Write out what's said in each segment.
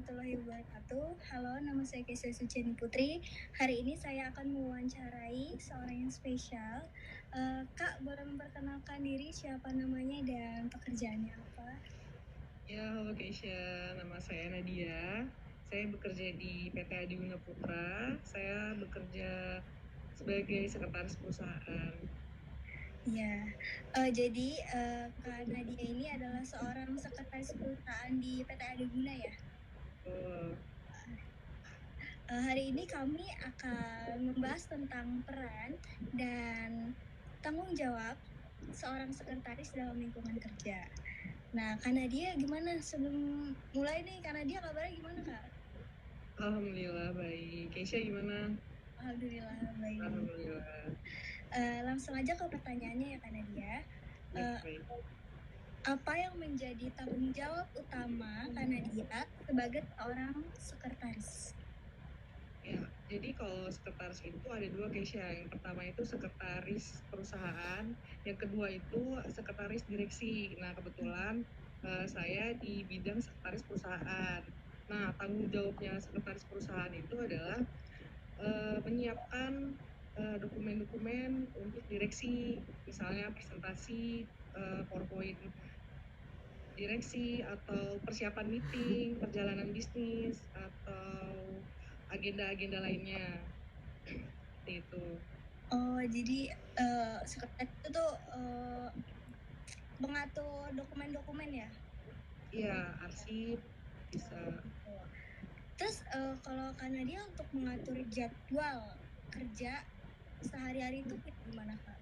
warahmatullahi wabarakatuh. Halo, nama saya Keisha Suciani Putri. Hari ini saya akan mewawancarai seorang yang spesial. Kak, boleh memperkenalkan diri, siapa namanya dan pekerjaannya apa? Ya, halo Keisha, nama saya Nadia. Saya bekerja di PT Adi Guna Putra. Saya bekerja sebagai sekretaris perusahaan. Ya, jadi Kak Nadia ini adalah seorang sekretaris perusahaan di PT Adeguna ya? Uh, Hari ini kami akan membahas tentang peran dan tanggung jawab seorang sekretaris dalam lingkungan kerja. Nah, Kak Nadia gimana sebelum mulai nih? Kak Nadia kabarnya gimana, Kak? Alhamdulillah baik. Keisha gimana? Alhamdulillah baik. Alhamdulillah. Langsung aja ke pertanyaannya ya, Kak Nadia. Ya, baik. Apa yang menjadi tanggung jawab utama Kak Nadia sebagai seorang sekretaris? Ya, jadi kalau sekretaris itu ada dua Keisha. Yang pertama itu sekretaris perusahaan, yang kedua itu sekretaris direksi. Nah, kebetulan saya di bidang sekretaris perusahaan. Nah, tanggung jawabnya sekretaris perusahaan itu adalah menyiapkan dokumen-dokumen untuk direksi, misalnya presentasi, PowerPoint direksi, atau persiapan meeting, perjalanan bisnis, atau agenda-agenda lainnya. Seperti itu. Oh, jadi sekretaris itu tuh mengatur dokumen-dokumen ya? Iya, arsip bisa. Gitu. Terus kalau Kak Nadia untuk mengatur jadwal kerja sehari-hari itu gimana, Kak?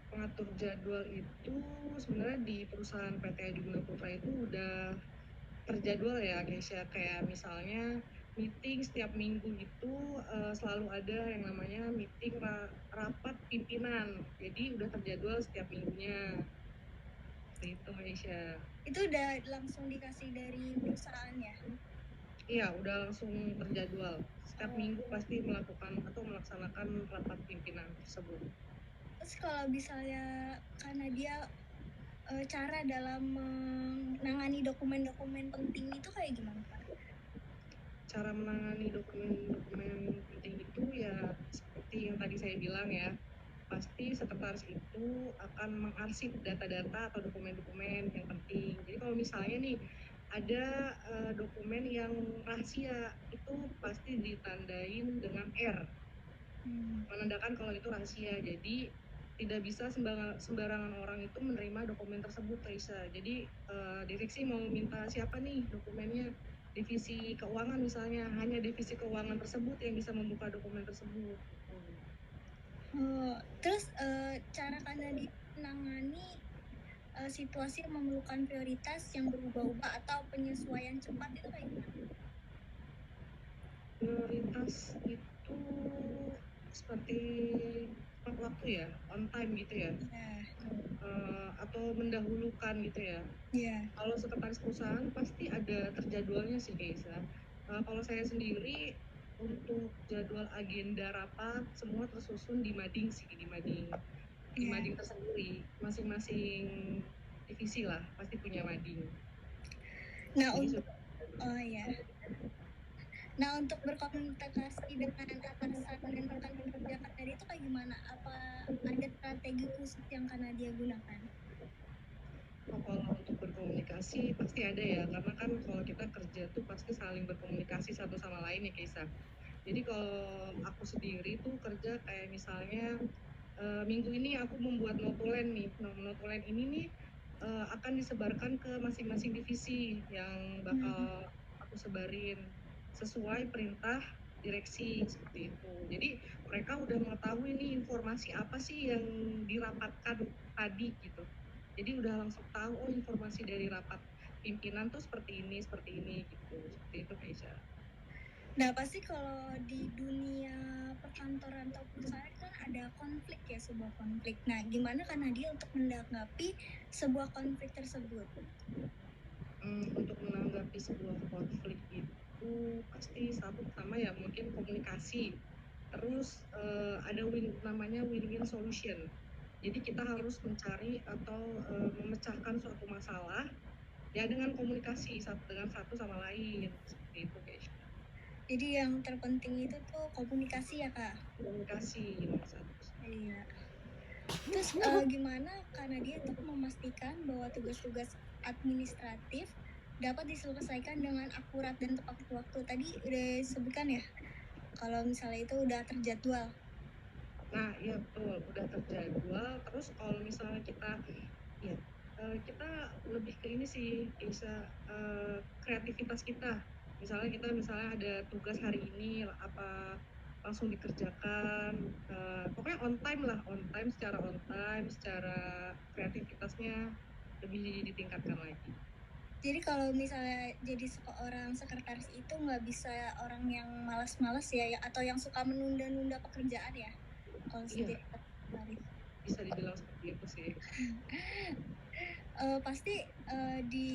Pengatur jadwal itu sebenarnya di perusahaan PT Adi Guna Putra itu udah terjadwal ya Keisha, kayak misalnya meeting setiap minggu itu selalu ada yang namanya meeting rapat pimpinan, jadi udah terjadwal setiap minggunya. Seperti itu Keisha. Itu udah langsung dikasih dari perusahaan ya? Iya, udah langsung terjadwal setiap minggu pasti melakukan atau melaksanakan rapat pimpinan tersebut. Terus kalau misalnya Kak Nadia cara dalam menangani dokumen-dokumen penting itu kayak gimana, Kak? Cara menangani dokumen-dokumen penting itu ya seperti yang tadi saya bilang ya, pasti sekretaris itu akan mengarsip data-data atau dokumen-dokumen yang penting. Jadi kalau misalnya nih ada dokumen yang rahasia, itu pasti ditandain dengan R, menandakan kalau itu rahasia. Jadi tidak bisa sembarangan orang itu menerima dokumen tersebut, Raisa. Jadi direksi mau minta siapa nih dokumennya, divisi keuangan misalnya, hanya divisi keuangan tersebut yang bisa membuka dokumen tersebut. Terus cara Kak Nadia menangani situasi yang memerlukan prioritas yang berubah-ubah atau penyesuaian cepat itu kayak gimana? Prioritas itu seperti tepat waktu ya, on time gitu ya, atau mendahulukan gitu ya. Kalau sekretaris perusahaan pasti ada terjadwalnya sih Keisa. Kalau saya sendiri untuk jadwal agenda rapat semua tersusun di mading sih, di mading tersendiri. Masing-masing divisi lah pasti punya mading. Nah, Jadi untuk berkomunikasi dengan atasan dan rekan kerja Kak Nadia itu kayak gimana? Apa ada strategi khusus yang Kak Nadia gunakan? kalau untuk berkomunikasi pasti ada ya, karena kan kalau kita kerja tuh pasti saling berkomunikasi satu sama lain ya Keisa. Jadi kalau aku sendiri tuh kerja kayak misalnya minggu ini aku membuat notulen nih. Nah, notulen ini nih akan disebarkan ke masing-masing divisi yang bakal aku sebarin sesuai perintah direksi seperti itu. Jadi mereka udah mengetahui nih informasi apa sih yang dirapatkan tadi gitu. Jadi udah langsung tahu, oh informasi dari rapat pimpinan tuh seperti ini gitu. Seperti itu Keisha. Nah, pasti kalau di dunia perkantoran atau perusahaan kan ada konflik ya, sebuah konflik. Nah, gimana Kak Nadia untuk menanggapi sebuah konflik tersebut? Untuk menanggapi sebuah konflik itu pasti satu pertama ya mungkin komunikasi. Terus ada namanya win-win solution. Jadi kita harus mencari atau memecahkan suatu masalah ya dengan komunikasi dengan satu sama lain seperti itu guys. Jadi yang terpenting itu tuh komunikasi ya Kak? Komunikasi nomor satu. Iya. Terus gimana karena dia tuh memastikan bahwa tugas-tugas administratif dapat diselesaikan dengan akurat dan tepat waktu. Tadi udah disebutkan ya, kalau misalnya itu udah terjadwal. Nah, iya betul, udah terjadwal. Terus kalau misalnya kita, ya kita lebih ke ini sih, bisa kreativitas kita. Misalnya ada tugas hari ini apa langsung dikerjakan. Pokoknya on time, secara kreativitasnya lebih ditingkatkan lagi. Jadi kalau misalnya jadi seorang sekretaris itu nggak bisa orang yang malas-malas ya, atau yang suka menunda-nunda pekerjaan ya? Kalau Iya, jadi sekretaris. bisa dibilang seperti itu sih. Pasti di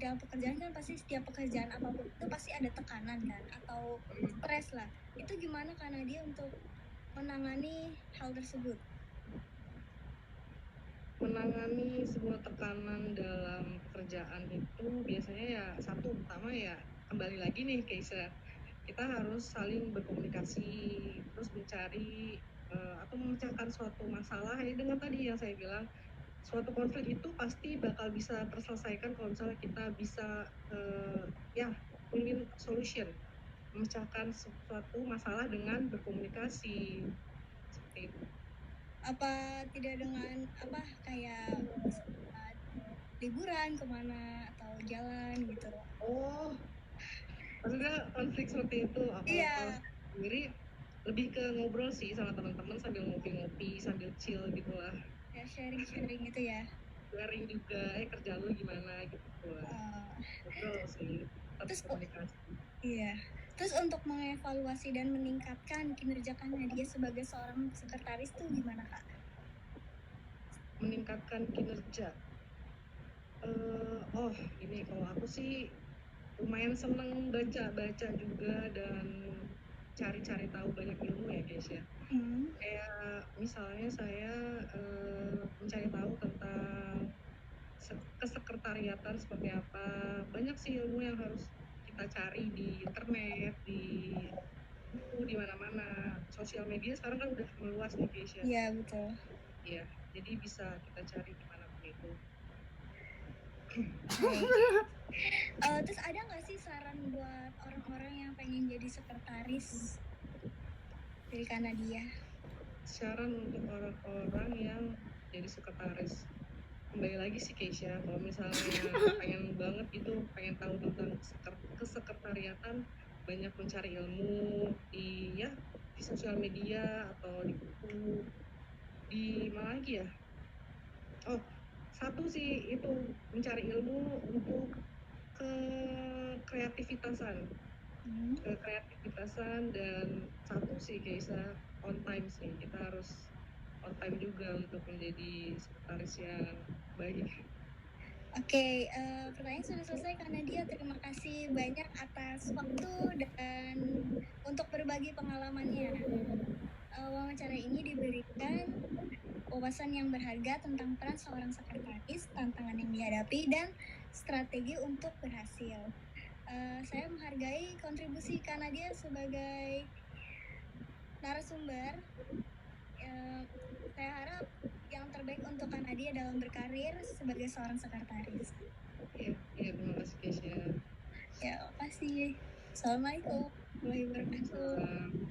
dalam pekerjaan kan pasti setiap pekerjaan apapun itu pasti ada tekanan kan atau stres lah. Itu gimana karena dia untuk menangani hal tersebut? Menangani sebuah tekanan dalam pekerjaan itu biasanya ya satu pertama ya kembali lagi nih Keisa, kita harus saling berkomunikasi, terus mencari atau memecahkan suatu masalah ya, dengan tadi yang saya bilang suatu konflik itu pasti bakal bisa terselesaikan kalau misalnya kita bisa ya win-win solution, memecahkan suatu masalah dengan berkomunikasi seperti itu. Apa tidak dengan apa kayak saat liburan kemana atau jalan gitu? Oh, maksudnya konflik seperti itu. Kalau Iya, sendiri lebih ke ngobrol sih sama teman-teman sambil ngopi-ngopi, sambil chill gitu lah. ya sharing-sharing gitu ya. Sharing juga, kerja lu gimana gitu lah. Ngobrol sih, tetap Terus komunikasi. iya. Terus untuk mengevaluasi dan meningkatkan kinerja dia sebagai seorang sekretaris tuh gimana Kak? Meningkatkan kinerja. Ini kalau aku sih lumayan seneng baca-baca juga dan cari-cari tahu banyak ilmu ya guys ya. Kayak misalnya saya mencari tahu tentang kesekretariatan seperti apa. Banyak sih ilmu yang harus kita cari di internet, di buku, di mana-mana. Sosial media sekarang kan udah meluas nih guys ya. Iya betul. Iya, jadi bisa kita cari dimanapun itu. Terus ada nggak sih saran buat orang-orang yang pengen jadi sekretaris dari Kanadia? Saran untuk orang-orang yang jadi sekretaris, kembali lagi sih Keisha, kalau misalnya pengen banget gitu, pengen tahu tentang kesekretariatan, banyak mencari ilmu di sosial media atau di buku, di mana lagi ya. Satu sih itu mencari ilmu untuk kreativitasan dan satu sih Keisa, on time sih, kita harus on time juga untuk menjadi sekretaris yang baik. Oke, pertanyaan sudah selesai karena dia terima kasih banyak atas waktu dan untuk berbagi pengalamannya. Wawancara ini diberikan wawasan yang berharga tentang peran seorang sekretaris, tantangan yang dihadapi, dan strategi untuk berhasil. Saya menghargai kontribusi Kanadia sebagai narasumber. Saya harap yang terbaik untuk Kanadia dalam berkarir sebagai seorang sekretaris. Iya, terima kasih Keisha. Ya, makasih. Assalamualaikum warahmatullahi wabarakatuh.